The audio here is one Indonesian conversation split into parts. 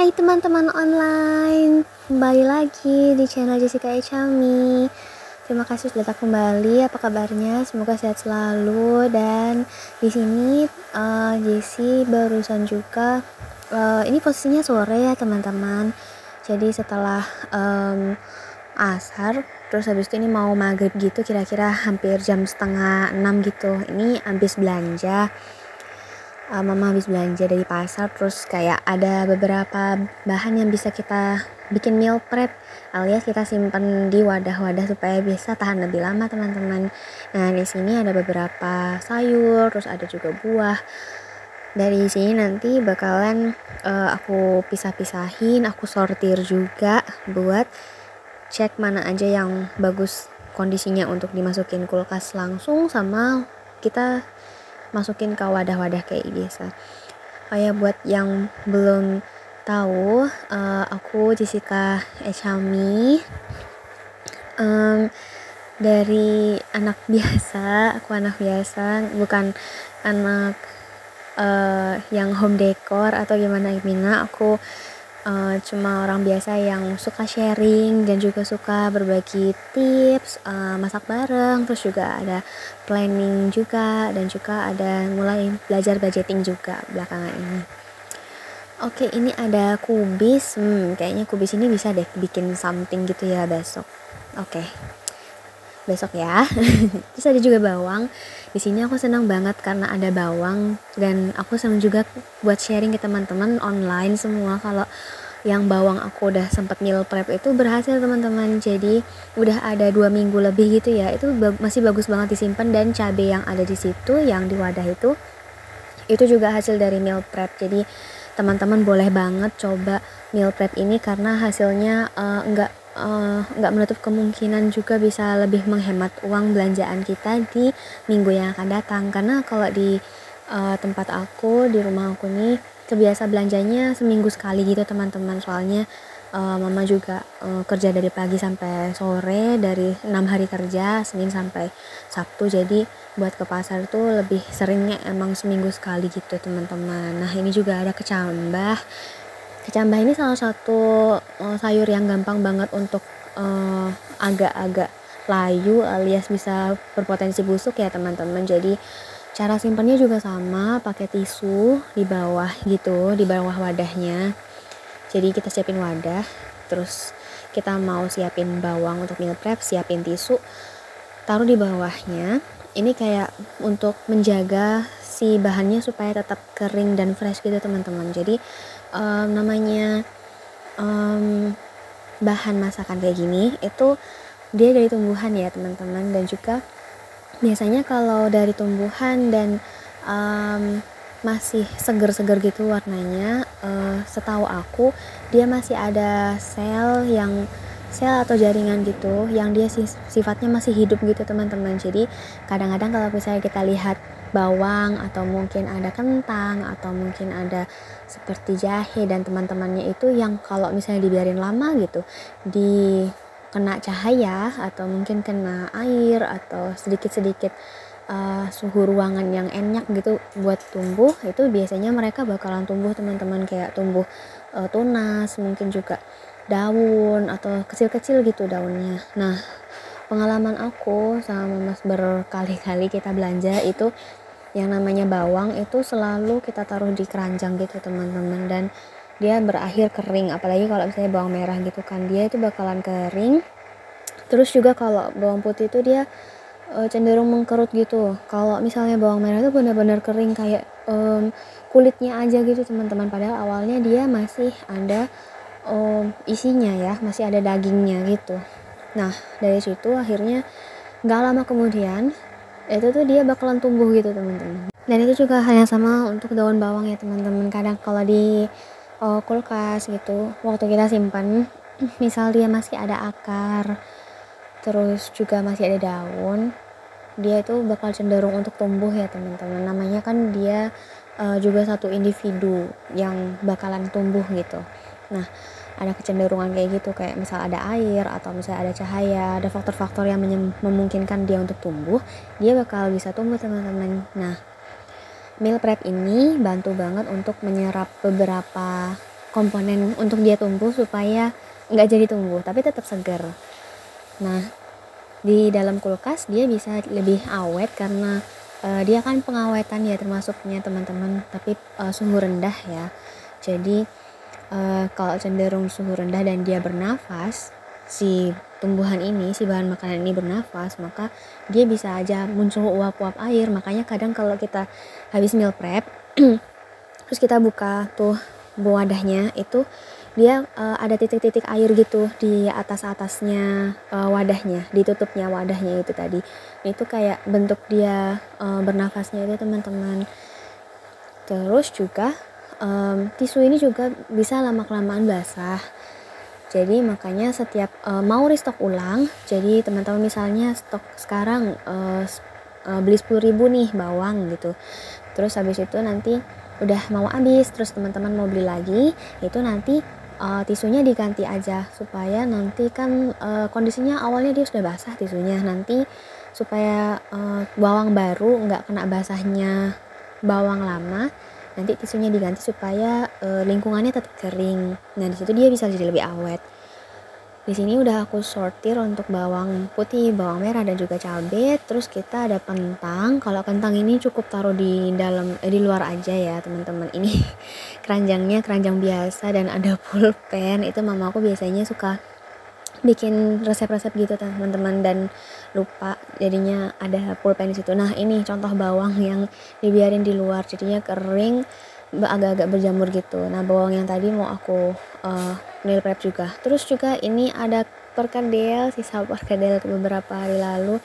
Hai teman-teman online, kembali lagi di channel Jessica Echami. Terima kasih sudah datang kembali. Apa kabarnya? Semoga sehat selalu. Dan di sini Jessie barusan juga. Ini posisinya sore ya teman-teman. Jadi setelah asar, terus habis itu ini mau maghrib gitu, kira-kira hampir jam setengah 6 gitu. Ini habis belanja. Mama habis belanja dari pasar, terus kayak ada beberapa bahan yang bisa kita bikin meal prep, alias kita simpan di wadah-wadah supaya bisa tahan lebih lama teman-teman. Nah di sini ada beberapa sayur, terus ada juga buah. Dari sini nanti bakalan aku pisah-pisahin, aku sortir juga buat cek mana aja yang bagus kondisinya untuk dimasukin kulkas langsung, sama kita masukin ke wadah-wadah kayak biasa. Kayak buat yang belum tahu, aku Jessica Echami, dari anak biasa. Aku anak biasa, bukan anak yang home decor atau gimana. Aku cuma orang biasa yang suka sharing dan juga suka berbagi tips masak bareng, terus juga ada planning juga, dan juga ada mulai belajar budgeting juga belakangan ini. Oke, ini ada kubis. Kayaknya kubis ini bisa deh bikin something gitu ya besok. Oke, besok ya. Terus ada juga bawang. Di sini aku senang banget karena ada bawang, dan aku senang juga buat sharing ke teman-teman online semua kalau yang bawang aku udah sempat meal prep itu berhasil teman-teman. Jadi udah ada 2 minggu lebih gitu ya. Itu masih bagus banget disimpan, dan cabai yang ada di situ yang di wadah itu juga hasil dari meal prep. Jadi teman-teman boleh banget coba meal prep ini karena hasilnya nggak menutup kemungkinan juga bisa lebih menghemat uang belanjaan kita di minggu yang akan datang. Karena kalau di tempat aku, di rumah aku nih, kebiasa belanjanya seminggu sekali gitu teman-teman. Soalnya mama juga kerja dari pagi sampai sore, dari 6 hari kerja, Senin sampai Sabtu. Jadi buat ke pasar tuh lebih seringnya emang seminggu sekali gitu teman-teman. Nah ini juga ada kecambah. Kecambah ini salah satu sayur yang gampang banget untuk agak-agak layu alias bisa berpotensi busuk ya teman-teman. Jadi cara simpannya juga sama, pakai tisu di bawah gitu, di bawah wadahnya. Jadi kita siapin wadah, terus kita mau siapin bawang untuk meal prep, siapin tisu, taruh di bawahnya. Ini kayak untuk menjaga si bahannya supaya tetap kering dan fresh gitu teman-teman. Jadi namanya bahan masakan kayak gini itu dia dari tumbuhan ya teman-teman, dan juga biasanya kalau dari tumbuhan dan masih seger-seger gitu warnanya, setahu aku dia masih ada sel atau jaringan gitu yang dia sifatnya masih hidup gitu teman-teman. Jadi kadang-kadang kalau misalnya kita lihat bawang, atau mungkin ada kentang, atau mungkin ada seperti jahe dan teman-temannya itu yang kalau misalnya dibiarin lama gitu, di kena cahaya atau mungkin kena air atau sedikit-sedikit suhu ruangan yang enak gitu buat tumbuh, itu biasanya mereka bakalan tumbuh teman-teman, kayak tumbuh tunas, mungkin juga daun atau kecil-kecil gitu daunnya. Nah pengalaman aku sama Mas berkali-kali kita belanja itu, yang namanya bawang itu selalu kita taruh di keranjang gitu teman-teman, dan dia berakhir kering. Apalagi kalau misalnya bawang merah gitu kan, dia itu bakalan kering. Terus juga kalau bawang putih itu dia cenderung mengkerut gitu. Kalau misalnya bawang merah itu benar-benar kering, kayak kulitnya aja gitu teman-teman, padahal awalnya dia masih ada isinya ya, masih ada dagingnya gitu. Nah dari situ akhirnya nggak lama kemudian itu tuh dia bakalan tumbuh gitu teman-teman. Dan itu juga hal yang sama untuk daun bawang ya teman-teman. Kadang kalau di kulkas gitu, waktu kita simpan misal dia masih ada akar, terus juga masih ada daun, dia itu bakal cenderung untuk tumbuh ya teman-teman. Namanya kan dia juga satu individu yang bakalan tumbuh gitu. Nah ada kecenderungan kayak gitu, kayak misal ada air atau misalnya ada cahaya, ada faktor-faktor yang memungkinkan dia untuk tumbuh, dia bakal bisa tumbuh teman-teman. Nah meal prep ini bantu banget untuk menyerap beberapa komponen untuk dia tumbuh supaya nggak jadi tumbuh tapi tetap segar. Nah, di dalam kulkas dia bisa lebih awet karena dia kan pengawetan ya termasuknya teman-teman, tapi suhu rendah ya. Jadi kalau cenderung suhu rendah dan dia bernafas, si tumbuhan ini, si bahan makanan ini bernafas, maka dia bisa aja muncul uap-uap air. Makanya kadang kalau kita habis meal prep terus kita buka tuh wadahnya, itu dia ada titik-titik air gitu di atasnya wadahnya, ditutupnya wadahnya itu tadi. Itu kayak bentuk dia bernafasnya itu teman-teman. Terus juga tisu ini juga bisa lama-kelamaan basah. Jadi makanya setiap mau restock ulang, jadi teman-teman misalnya stok sekarang beli 10.000 nih bawang gitu. Terus habis itu nanti udah mau habis, terus teman-teman mau beli lagi, itu nanti tisunya diganti aja supaya nanti kan kondisinya awalnya dia sudah basah tisunya, nanti supaya bawang baru nggak kena basahnya bawang lama, nanti tisunya diganti supaya lingkungannya tetap kering. Nah di situ dia bisa jadi lebih awet. Di sini udah aku sortir untuk bawang putih, bawang merah dan juga cabai. Terus kita ada kentang. Kalau kentang ini cukup taruh di dalam di luar aja ya teman-teman. Ini keranjangnya keranjang biasa dan ada pulpen. Itu mama aku biasanya suka bikin resep-resep gitu teman-teman dan lupa, jadinya ada pulpen di situ. Nah ini contoh bawang yang dibiarin di luar jadinya kering, agak-agak berjamur gitu. Nah bawang yang tadi mau aku meal prep juga. Terus juga ini ada perkedel, sisa perkedel beberapa hari lalu.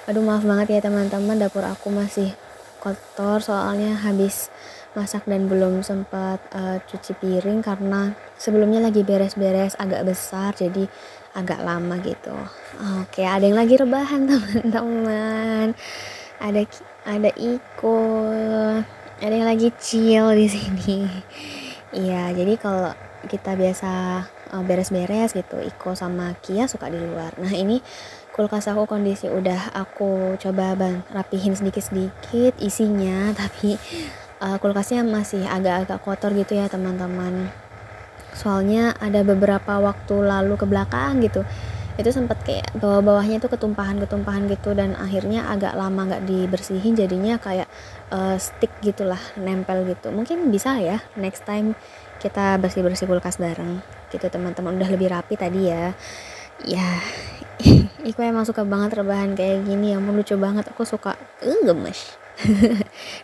Aduh maaf banget ya teman-teman, dapur aku masih kotor soalnya habis masak dan belum sempat cuci piring karena sebelumnya lagi beres-beres agak besar jadi agak lama gitu. Oke, ada yang lagi rebahan teman-teman. Ada Iko, ada yang lagi chill di sini. Iya, jadi kalau kita biasa beres-beres gitu, Iko sama Kia suka di luar. Nah ini kulkas aku kondisi udah aku coba rapihin sedikit-sedikit isinya, tapi kulkasnya masih agak-agak kotor gitu ya teman-teman. Soalnya ada beberapa waktu lalu ke belakang gitu, itu sempat kayak bawah-bawahnya tuh ketumpahan gitu dan akhirnya agak lama nggak dibersihin jadinya kayak stick gitulah, nempel gitu. Mungkin bisa ya next time kita bersih-bersih kulkas bareng gitu teman-teman. Udah lebih rapi tadi ya. Ya Iko emang suka banget rebahan kayak gini, yang lucu banget, aku suka gemes.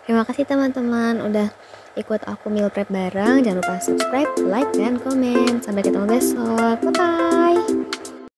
Terima kasih teman-teman udah ikut aku meal prep bareng. Jangan lupa subscribe, like, dan komen. Sampai ketemu besok. Bye bye.